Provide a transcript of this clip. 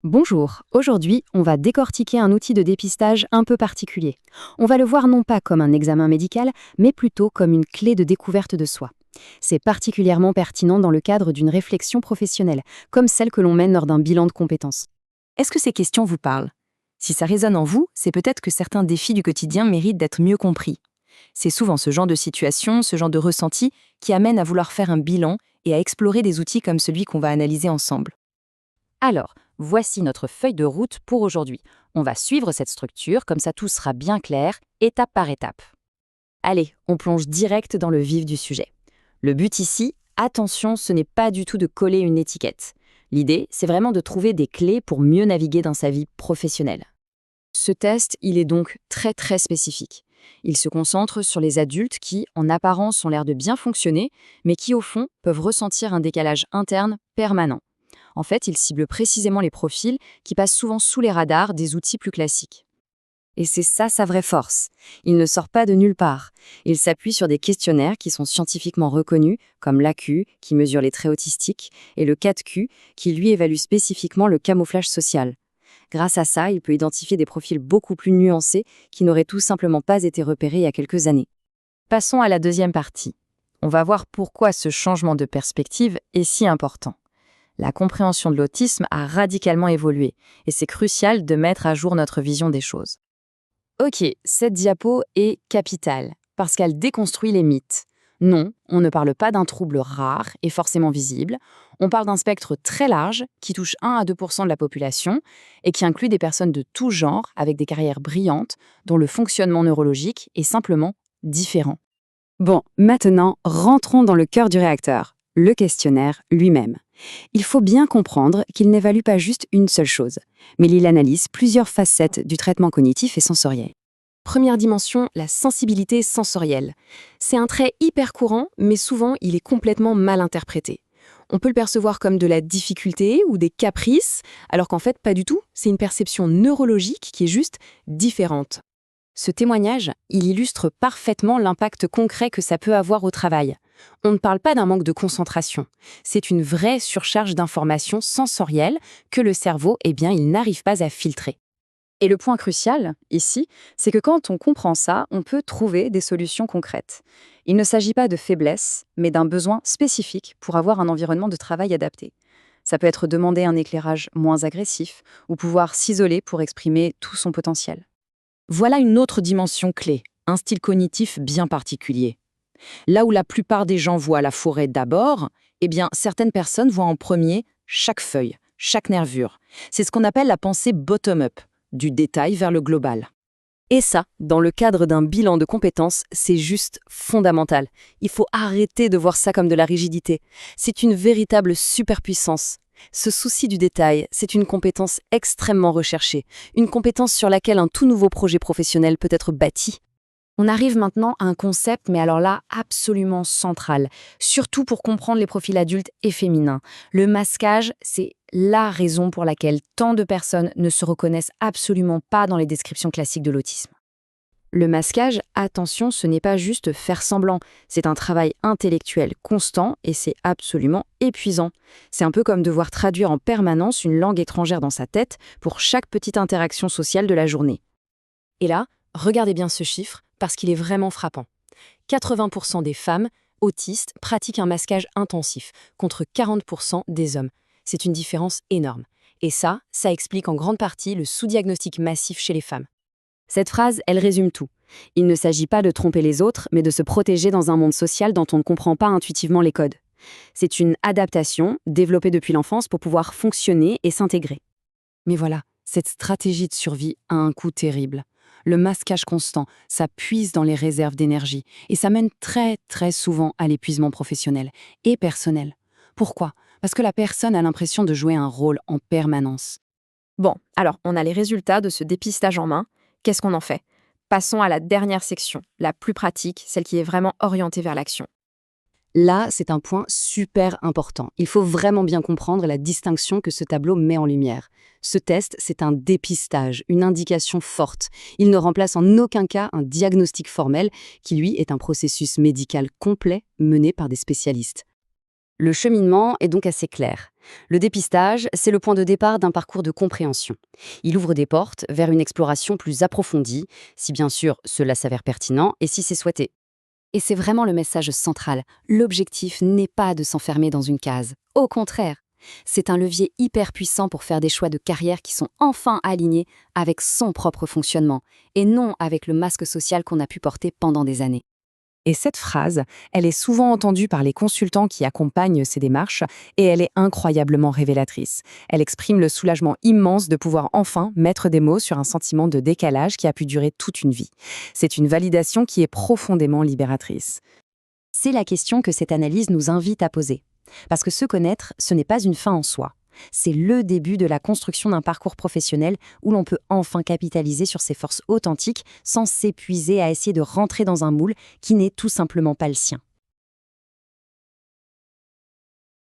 Bonjour, aujourd'hui, on va décortiquer un outil de dépistage un peu particulier. On va le voir non pas comme un examen médical, mais plutôt comme une clé de découverte de soi. C'est particulièrement pertinent dans le cadre d'une réflexion professionnelle, comme celle que l'on mène lors d'un bilan de compétences. Est-ce que ces questions vous parlent? Si ça résonne en vous, c'est peut-être que certains défis du quotidien méritent d'être mieux compris. C'est souvent ce genre de situation, ce genre de ressenti, qui amène à vouloir faire un bilan et à explorer des outils comme celui qu'on va analyser ensemble. Alors, voici notre feuille de route pour aujourd'hui. On va suivre cette structure, comme ça tout sera bien clair, étape par étape. Allez, on plonge direct dans le vif du sujet. Le but ici, attention, ce n'est pas du tout de coller une étiquette. L'idée, c'est vraiment de trouver des clés pour mieux naviguer dans sa vie professionnelle. Ce test, il est donc très spécifique. Il se concentre sur les adultes qui, en apparence, ont l'air de bien fonctionner, mais qui, au fond, peuvent ressentir un décalage interne permanent. En fait, il cible précisément les profils qui passent souvent sous les radars des outils plus classiques. Et c'est ça sa vraie force. Il ne sort pas de nulle part. Il s'appuie sur des questionnaires qui sont scientifiquement reconnus, comme l'AQ, qui mesure les traits autistiques, et le 4Q, qui lui évalue spécifiquement le camouflage social. Grâce à ça, il peut identifier des profils beaucoup plus nuancés qui n'auraient tout simplement pas été repérés il y a quelques années. Passons à la deuxième partie. On va voir pourquoi ce changement de perspective est si important. La compréhension de l'autisme a radicalement évolué, et c'est crucial de mettre à jour notre vision des choses. Ok, cette diapo est capitale, parce qu'elle déconstruit les mythes. Non, on ne parle pas d'un trouble rare et forcément visible, on parle d'un spectre très large qui touche 1 à 2 de la population et qui inclut des personnes de tout genre avec des carrières brillantes dont le fonctionnement neurologique est simplement différent. Bon, maintenant, rentrons dans le cœur du réacteur, le questionnaire lui-même. Il faut bien comprendre qu'il n'évalue pas juste une seule chose, mais il analyse plusieurs facettes du traitement cognitif et sensoriel. Première dimension, la sensibilité sensorielle. C'est un trait hyper courant, mais souvent il est complètement mal interprété. On peut le percevoir comme de la difficulté ou des caprices, alors qu'en fait pas du tout, c'est une perception neurologique qui est juste différente. Ce témoignage, il illustre parfaitement l'impact concret que ça peut avoir au travail. On ne parle pas d'un manque de concentration, c'est une vraie surcharge d'informations sensorielles que le cerveau, il n'arrive pas à filtrer. Et le point crucial, ici, c'est que quand on comprend ça, on peut trouver des solutions concrètes. Il ne s'agit pas de faiblesse, mais d'un besoin spécifique pour avoir un environnement de travail adapté. Ça peut être demander un éclairage moins agressif ou pouvoir s'isoler pour exprimer tout son potentiel. Voilà une autre dimension clé, un style cognitif bien particulier. Là où la plupart des gens voient la forêt d'abord, certaines personnes voient en premier chaque feuille, chaque nervure. C'est ce qu'on appelle la pensée bottom-up, du détail vers le global. Et ça, dans le cadre d'un bilan de compétences, c'est juste fondamental. Il faut arrêter de voir ça comme de la rigidité. C'est une véritable superpuissance. Ce souci du détail, c'est une compétence extrêmement recherchée, une compétence sur laquelle un tout nouveau projet professionnel peut être bâti. On arrive maintenant à un concept, mais alors là, absolument central, surtout pour comprendre les profils adultes et féminins. Le masquage, c'est la raison pour laquelle tant de personnes ne se reconnaissent absolument pas dans les descriptions classiques de l'autisme. Le masquage, attention, ce n'est pas juste faire semblant, c'est un travail intellectuel constant et c'est absolument épuisant. C'est un peu comme devoir traduire en permanence une langue étrangère dans sa tête pour chaque petite interaction sociale de la journée. Et là, regardez bien ce chiffre, parce qu'il est vraiment frappant. 80% des femmes autistes pratiquent un masquage intensif, contre 40% des hommes. C'est une différence énorme. Et ça explique en grande partie le sous-diagnostic massif chez les femmes. Cette phrase, elle résume tout. Il ne s'agit pas de tromper les autres, mais de se protéger dans un monde social dont on ne comprend pas intuitivement les codes. C'est une adaptation développée depuis l'enfance pour pouvoir fonctionner et s'intégrer. Mais voilà, cette stratégie de survie a un coût terrible. Le masquage constant, ça puise dans les réserves d'énergie et ça mène très souvent à l'épuisement professionnel et personnel. Pourquoi? Parce que la personne a l'impression de jouer un rôle en permanence. Bon, alors on a les résultats de ce dépistage en main. Qu'est-ce qu'on en fait? Passons à la dernière section, la plus pratique, celle qui est vraiment orientée vers l'action. Là, c'est un point super important. Il faut vraiment bien comprendre la distinction que ce tableau met en lumière. Ce test, c'est un dépistage, une indication forte. Il ne remplace en aucun cas un diagnostic formel qui, lui, est un processus médical complet mené par des spécialistes. Le cheminement est donc assez clair. Le dépistage, c'est le point de départ d'un parcours de compréhension. Il ouvre des portes vers une exploration plus approfondie, si bien sûr cela s'avère pertinent et si c'est souhaité. Et c'est vraiment le message central. L'objectif n'est pas de s'enfermer dans une case. Au contraire, c'est un levier hyper puissant pour faire des choix de carrière qui sont enfin alignés avec son propre fonctionnement, et non avec le masque social qu'on a pu porter pendant des années. Et cette phrase, elle est souvent entendue par les consultants qui accompagnent ces démarches et elle est incroyablement révélatrice. Elle exprime le soulagement immense de pouvoir enfin mettre des mots sur un sentiment de décalage qui a pu durer toute une vie. C'est une validation qui est profondément libératrice. C'est la question que cette analyse nous invite à poser. Parce que se connaître, ce n'est pas une fin en soi. C'est le début de la construction d'un parcours professionnel où l'on peut enfin capitaliser sur ses forces authentiques sans s'épuiser à essayer de rentrer dans un moule qui n'est tout simplement pas le sien.